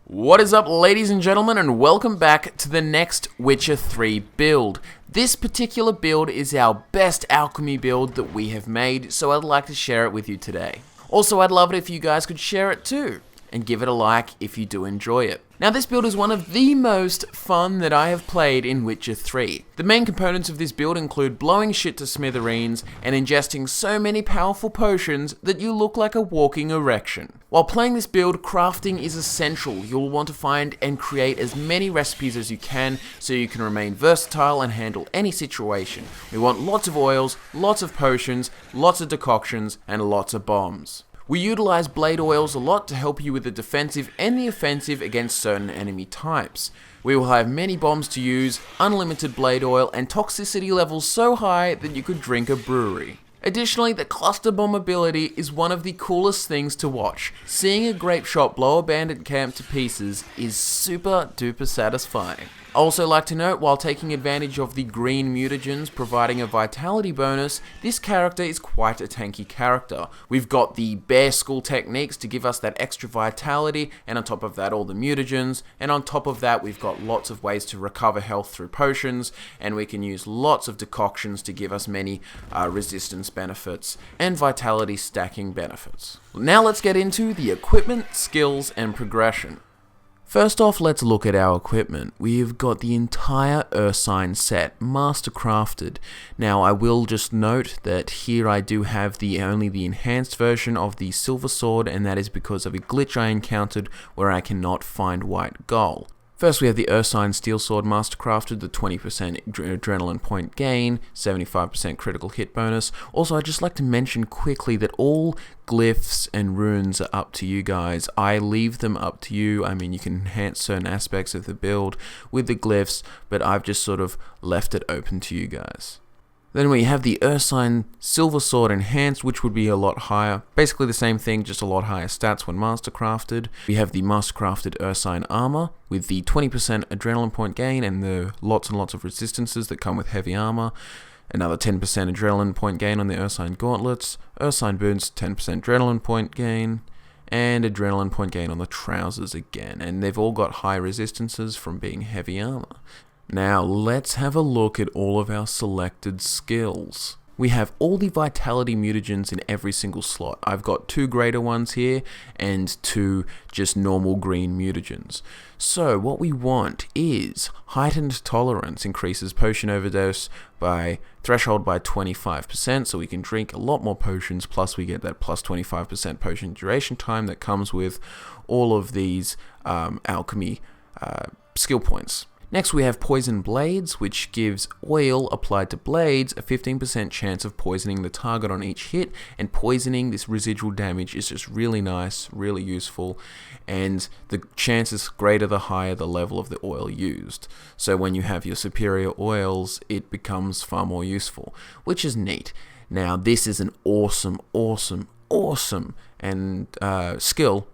What is up, ladies and gentlemen, and welcome back to the next Witcher 3 build. This particular build is our best alchemy build that we have made, so I'd like to share it with you today. Also, I'd love it if you guys could share it too, and give it a like if you do enjoy it. Now, this build is one of the most fun that I have played in Witcher 3. The main components of this build include blowing shit to smithereens and ingesting so many powerful potions that you look like a walking erection. While playing this build, crafting is essential. You'll want to find and create as many recipes as you can so you can remain versatile and handle any situation. We want lots of oils, lots of potions, lots of decoctions, and lots of bombs. We utilize blade oils a lot to help you with the defensive and the offensive against certain enemy types. We will have many bombs to use, unlimited blade oil, and toxicity levels so high that you could drink a brewery. Additionally, the cluster bomb ability is one of the coolest things to watch. Seeing a grape shot blow a bandit camp to pieces is super duper satisfying. I also like to note, while taking advantage of the green mutagens providing a vitality bonus, this character is quite a tanky character. We've got the bear skull techniques to give us that extra vitality, and on top of that all the mutagens, and on top of that we've got lots of ways to recover health through potions, and we can use lots of decoctions to give us many resistance benefits and vitality stacking benefits. Now let's get into the equipment, skills, and progression. First off, let's look at our equipment. We've got the entire Ursine set, master crafted. Now, I will just note that here I do have only the enhanced version of the silver sword, and that is because of a glitch I encountered where I cannot find white gold. First, we have the Ursine Steel Sword Mastercrafted, the 20% adrenaline point gain, 75% critical hit bonus. Also, I'd just like to mention quickly that all glyphs and runes are up to you guys. I leave them up to you. I mean, you can enhance certain aspects of the build with the glyphs, but I've just sort of left it open to you guys. Then we have the Ursine Silver Sword Enhanced, which would be a lot higher. Basically the same thing, just a lot higher stats when mastercrafted. We have the mastercrafted Ursine Armor with the 20% adrenaline point gain and the lots and lots of resistances that come with heavy armor. Another 10% adrenaline point gain on the Ursine Gauntlets. Ursine Boots, 10% adrenaline point gain. And adrenaline point gain on the trousers again. And they've all got high resistances from being heavy armor. Now, let's have a look at all of our selected skills. We have all the vitality mutagens in every single slot. I've got 2 greater ones here and 2 just normal green mutagens. So what we want is heightened tolerance, increases potion overdose by threshold by 25%, so we can drink a lot more potions, plus we get that plus 25% potion duration time that comes with all of these alchemy skill points. Next, we have Poison Blades, which gives oil applied to blades a 15% chance of poisoning the target on each hit, and poisoning this residual damage is just really nice, really useful, and the chance is greater the higher the level of the oil used. So when you have your superior oils, it becomes far more useful, which is neat. Now, this is an awesome and skill.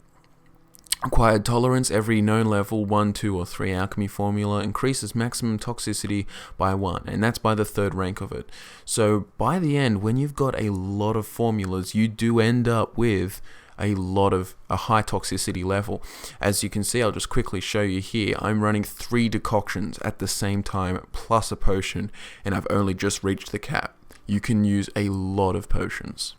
Acquired tolerance. Every known level 1, 2, or 3 alchemy formula increases maximum toxicity by 1, and that's by the 3rd rank of it. So by the end, when you've got a lot of formulas, you do end up with a high toxicity level. As you can see, I'll just quickly show you here. I'm running 3 decoctions at the same time plus a potion, and I've only just reached the cap. You can use a lot of potions.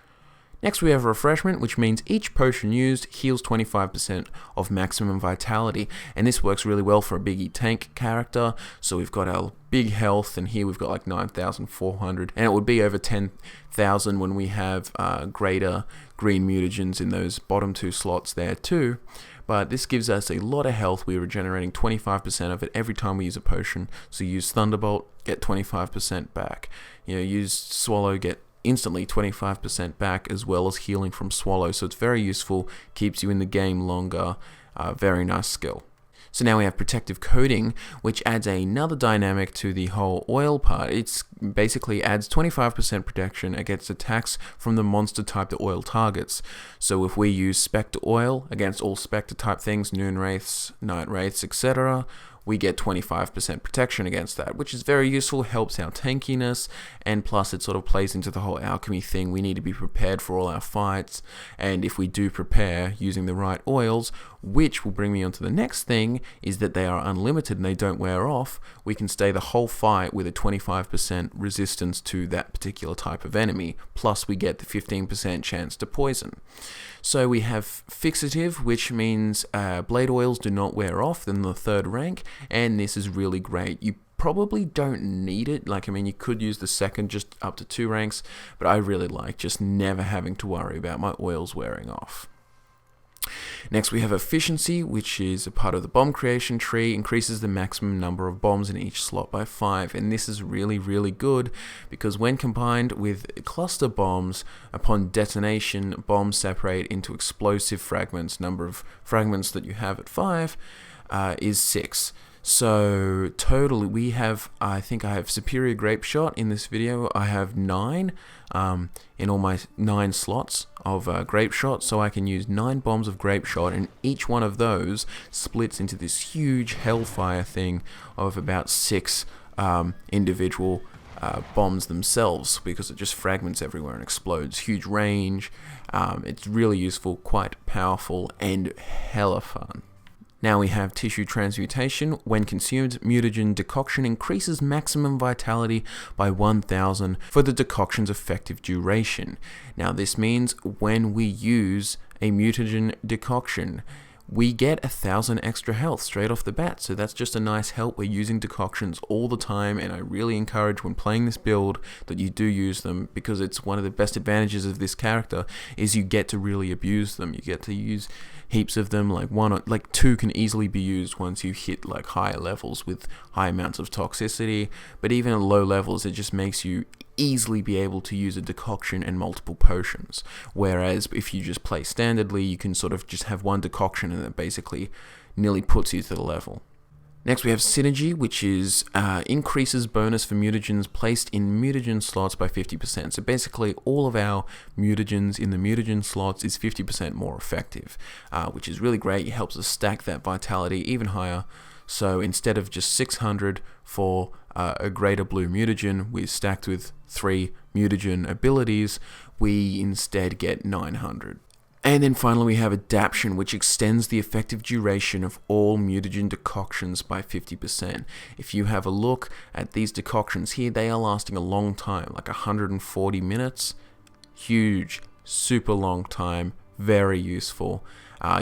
Next, we have Refreshment, which means each potion used heals 25% of maximum vitality, and this works really well for a biggie tank character. So we've got our big health, and here we've got like 9,400, and it would be over 10,000 when we have greater green mutagens in those bottom 2 slots there too. But this gives us a lot of health. We're regenerating 25% of it every time we use a potion. So use Thunderbolt, get 25% back. Use Swallow, get instantly 25% back, as well as healing from Swallow. So it's very useful, keeps you in the game longer, very nice skill. So now we have Protective Coating, which adds another dynamic to the whole oil part. It's basically adds 25% protection against attacks from the monster type the oil targets. So if we use Spectre Oil against all Spectre type things, Noon Wraiths, Night Wraiths, etc., we get 25% protection against that, which is very useful, helps our tankiness, and plus it sort of plays into the whole alchemy thing. We need to be prepared for all our fights, and if we do prepare using the right oils, which will bring me on to the next thing, is that they are unlimited and they don't wear off, we can stay the whole fight with a 25% resistance to that particular type of enemy, plus we get the 15% chance to poison. So we have fixative, which means blade oils do not wear off in the 3rd rank, and this is really great. You probably don't need it. You could use the 2nd just up to 2 ranks, but I really like just never having to worry about my oils wearing off. Next we have efficiency, which is a part of the bomb creation tree, increases the maximum number of bombs in each slot by 5, and this is really, really good because when combined with cluster bombs, upon detonation, bombs separate into explosive fragments. Number of fragments that you have at 5 is 6. So totally we have, I think I have superior grape shot in this video. I have 9 in all my 9 slots of grape shot, so I can use 9 bombs of grape shot, and each one of those splits into this huge hellfire thing of about 6 individual bombs themselves, because it just fragments everywhere and explodes. Huge range. It's really useful, quite powerful, and hella fun. Now we have tissue transmutation. When consumed, mutagen decoction increases maximum vitality by 1000 for the decoction's effective duration. Now this means when we use a mutagen decoction, we get 1000 extra health straight off the bat, so that's just a nice help. We're using decoctions all the time, and I really encourage when playing this build that you do use them, because it's one of the best advantages of this character is you get to really abuse them. You get to use heaps of them, like 2 can easily be used once you hit like higher levels with high amounts of toxicity, but even at low levels it just makes you easily be able to use a decoction and multiple potions, whereas if you just play standardly, you can sort of just have one decoction and it basically nearly puts you to the level. Next we have synergy, which is increases bonus for mutagens placed in mutagen slots by 50%. So basically all of our mutagens in the mutagen slots is 50% more effective, which is really great. It helps us stack that vitality even higher. So instead of just 600 for a greater blue mutagen, we're stacked with 3 mutagen abilities, we instead get 900. And then finally we have adaption, which extends the effective duration of all mutagen decoctions by 50%. If you have a look at these decoctions here, they are lasting a long time, like 140 minutes. Huge, super long time, very useful.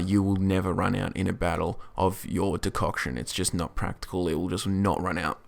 You will never run out in a battle of your decoction. It's just not practical. It will just not run out.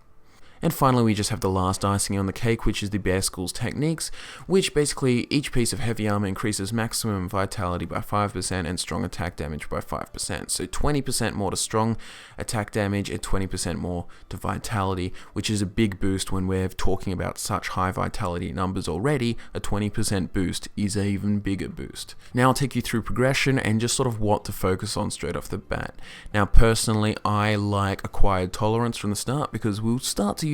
And finally, we just have the last icing on the cake, which is the Bear School's techniques, which basically each piece of heavy armor increases maximum vitality by 5% and strong attack damage by 5%. So 20% more to strong attack damage and 20% more to vitality, which is a big boost when we're talking about such high vitality numbers already. A 20% boost is an even bigger boost. Now I'll take you through progression and just sort of what to focus on straight off the bat. Now personally, I like acquired tolerance from the start because we'll start to use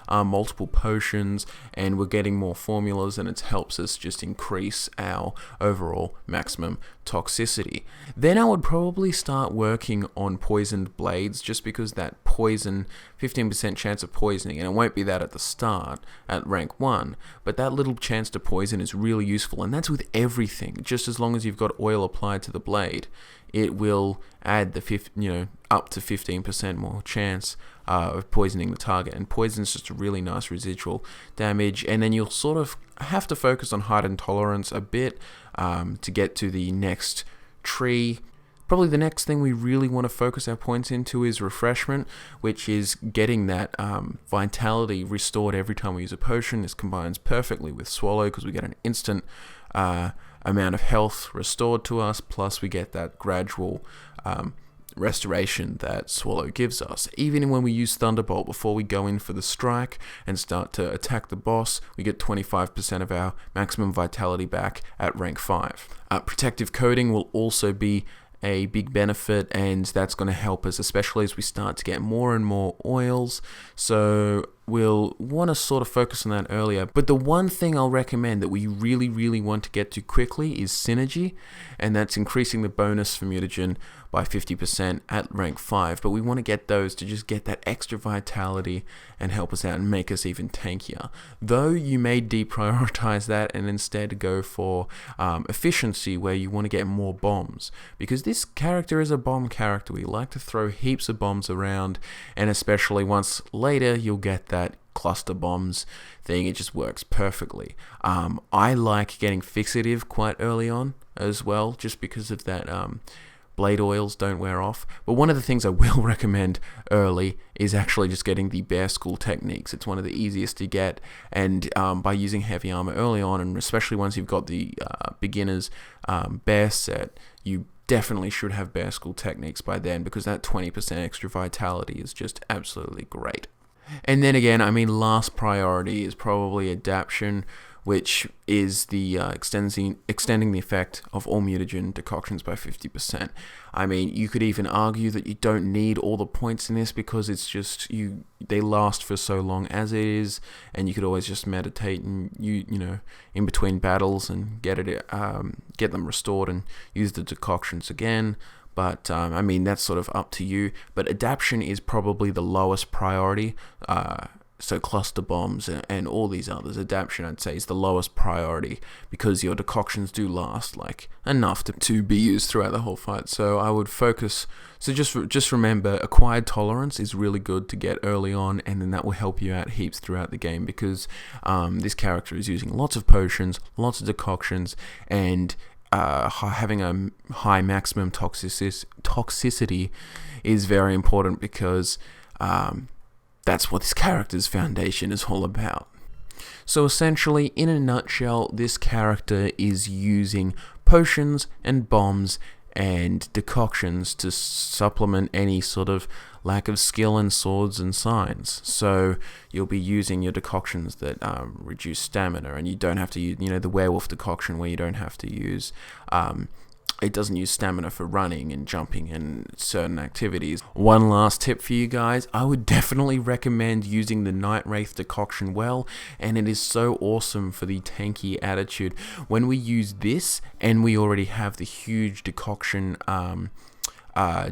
multiple potions and we're getting more formulas, and it helps us just increase our overall maximum toxicity. Then I would probably start working on poisoned blades, just because that poison, 15% chance of poisoning, and it won't be that at the start at rank 1, but that little chance to poison is really useful, and that's with everything. Just as long as you've got oil applied to the blade, it will add the up to 15% more chance of poisoning the target, and poison is just a really nice residual damage. And then you'll sort of have to focus on heightened tolerance a bit to get to the next tree. Probably the next thing we really want to focus our points into is refreshment, which is getting that vitality restored every time we use a potion. This combines perfectly with swallow because we get an instant amount of health restored to us, plus we get that gradual restoration that swallow gives us. Even when we use thunderbolt before we go in for the strike and start to attack the boss, we get 25% of our maximum vitality back at rank 5. Protective coating will also be a big benefit, and that's going to help us, especially as we start to get more and more oils. So we'll want to sort of focus on that earlier. But the one thing I'll recommend that we really want to get to quickly is synergy, and that's increasing the bonus for mutagen by 50% at rank 5, but we want to get those to just get that extra vitality and help us out and make us even tankier. Though you may deprioritize that and instead go for efficiency, where you want to get more bombs, because this character is a bomb character. We like to throw heaps of bombs around, and especially once later you'll get that cluster bombs thing. It just works perfectly. I like getting fixative quite early on as well, just because of that blade oils don't wear off. But one of the things I will recommend early is actually just getting the bear school techniques. It's one of the easiest to get, and by using heavy armor early on, and especially once you've got the beginners bear set, you definitely should have bear school techniques by then, because that 20% extra vitality is just absolutely great. And then again, I mean, last priority is probably adaption, which is the extending the effect of all mutagen decoctions by 50%. I mean, you could even argue that you don't need all the points in this, because it's just they last for so long as it is, and you could always just meditate and you know in between battles and get them restored and use the decoctions again. But, I mean, that's sort of up to you. But adaption is probably the lowest priority. So cluster bombs and all these others, adaption, I'd say, is the lowest priority, because your decoctions do last, like, enough to be used throughout the whole fight. So I would focus... So just remember, acquired tolerance is really good to get early on, and then that will help you out heaps throughout the game, because this character is using lots of potions, lots of decoctions, and... having a high maximum toxicity is very important, because that's what this character's foundation is all about. So essentially, in a nutshell, this character is using potions and bombs and decoctions to supplement any sort of lack of skill in swords and signs. So you'll be using your decoctions that reduce stamina, and you don't have to use, the werewolf decoction, where you don't have to use, it doesn't use stamina for running and jumping and certain activities. One last tip for you guys, I would definitely recommend using the Night Wraith decoction well, and it is so awesome for the tanky attitude. When we use this, and we already have the huge decoction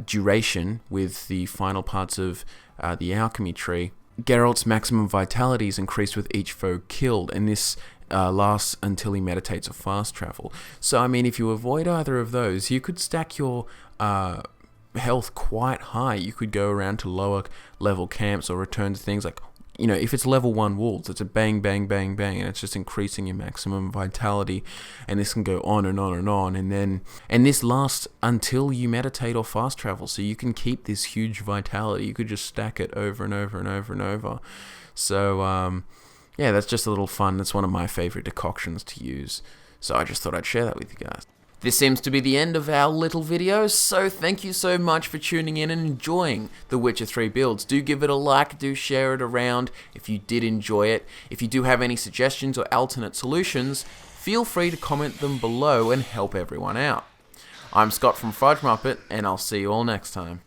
duration with the final parts of the alchemy tree, Geralt's maximum vitality is increased with each foe killed, and this lasts until he meditates or fast travel. So I mean, if you avoid either of those, you could stack your health quite high. You could go around to lower level camps or return to things like, if it's level 1 wolves, it's a bang, bang, bang, bang, and it's just increasing your maximum vitality, and this can go on and on and on, and this lasts until you meditate or fast travel, so you can keep this huge vitality. You could just stack it over and over and over and over. So, yeah, that's just a little fun. That's one of my favorite decoctions to use, so I just thought I'd share that with you guys. This seems to be the end of our little video, so thank you so much for tuning in and enjoying the Witcher 3 builds. Do give it a like, do share it around if you did enjoy it. If you do have any suggestions or alternate solutions, feel free to comment them below and help everyone out. I'm Scott from FudgeMuppet, and I'll see you all next time.